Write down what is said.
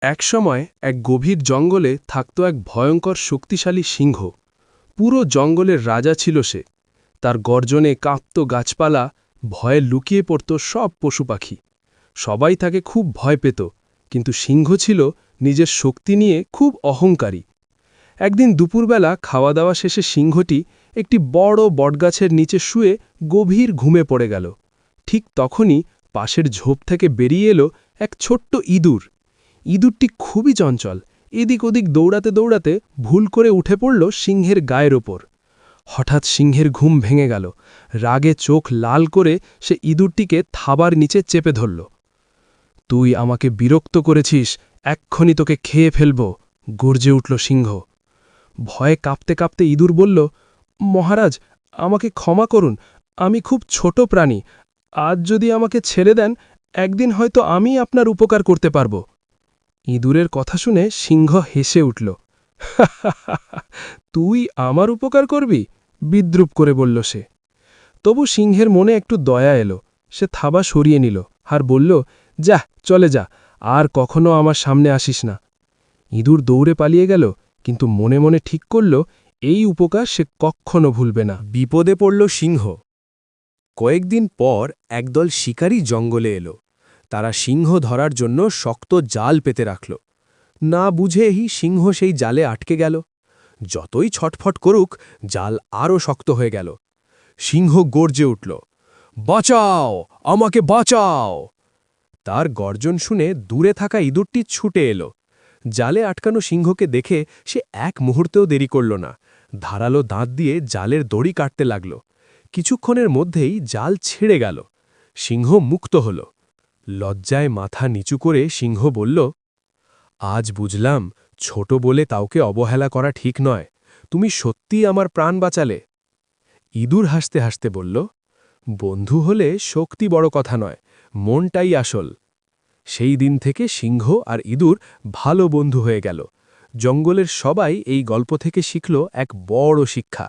একসময় এক গভীর জঙ্গলে থাকত এক ভয়ঙ্কর শক্তিশালী সিংহ। পুরো জঙ্গলের রাজা ছিল সে। তার গর্জনে কাঁপত গাছপালা, ভয়ে লুকিয়ে পড়ত সব পশুপাখি। সবাই তাকে খুব ভয় পেত, কিন্তু সিংহ ছিল নিজের শক্তি নিয়ে খুব অহংকারী। একদিন দুপুরবেলা খাওয়া দাওয়া শেষে সিংহটি একটি বড় বটগাছের নিচে শুয়ে গভীর ঘুমে পড়ে গেল। ঠিক তখনই পাশের ঝোপ থেকে বেরিয়ে এলো এক ছোট্ট ইঁদুর। ইঁদুরটি খুবই চঞ্চল, এদিক ওদিক দৌড়াতে দৌড়াতে ভুল করে উঠে পড়ল সিংহের গায়ের ওপর। হঠাৎ সিংহের ঘুম ভেঙে গেল। রাগে চোখ লাল করে সে ইঁদুরটিকে থাবার নিচে চেপে ধরল। তুই আমাকে বিরক্ত করেছিস, এক্ষুনি তোকে খেয়ে ফেলব, গর্জে উঠল সিংহ। ভয়ে কাঁপতে কাঁপতে ইঁদুর বলল, মহারাজ, আমাকে ক্ষমা করুন, আমি খুব ছোট প্রাণী। আজ যদি আমাকে ছেড়ে দেন, একদিন হয়তো আমি আপনার উপকার করতে পারব। ইঁদুরের কথা শুনে সিংহ হেসে উঠল। তুই আমার উপকার করবি? বিদ্রুপ করে বলল সে। তবু সিংহের মনে একটু দয়া এলো। সে থাবা সরিয়ে নিল আর বলল, যা, চলে যা, আর কখনো আমার সামনে আসিস না। ইঁদুর দৌড়ে পালিয়ে গেল, কিন্তু মনে মনে ঠিক করল এই উপকার সে কখনো ভুলবে না। বিপদে পড়ল সিংহ। কয়েকদিন পর একদল শিকারী জঙ্গলে এলো। তারা সিংহ ধরার জন্য শক্ত জাল পেতে রাখল। না বুঝেই সিংহ সেই জালে আটকে গেল। যতই ছটফট করুক, জাল আরও শক্ত হয়ে গেল। সিংহ গর্জে উঠল, বাঁচাও, আমাকে বাঁচাও! তার গর্জন শুনে দূরে থাকা ইঁদুরটি ছুটে এলো। জালে আটকানো সিংহকে দেখে সে এক মুহূর্তেও দেরি করল না। ধারালো দাঁত দিয়ে জালের দড়ি কাটতে লাগল। কিছুক্ষণের মধ্যেই জাল ছিঁড়ে গেল। সিংহ মুক্ত হল। লজ্জায় মাথা নিচু করে সিংহ বলল, আজ বুঝলাম, ছোট বলে কাউকে অবহেলা করা ঠিক নয়। তুমি সত্যিই আমার প্রাণ বাঁচালে। ইঁদুর হাসতে হাসতে বলল, বন্ধু হলে শক্তি বড় কথা নয়, মনটাই আসল। সেই দিন থেকে সিংহ আর ইঁদুর ভালো বন্ধু হয়ে গেল। জঙ্গলের সবাই এই গল্প থেকে শিখল এক বড় শিক্ষা।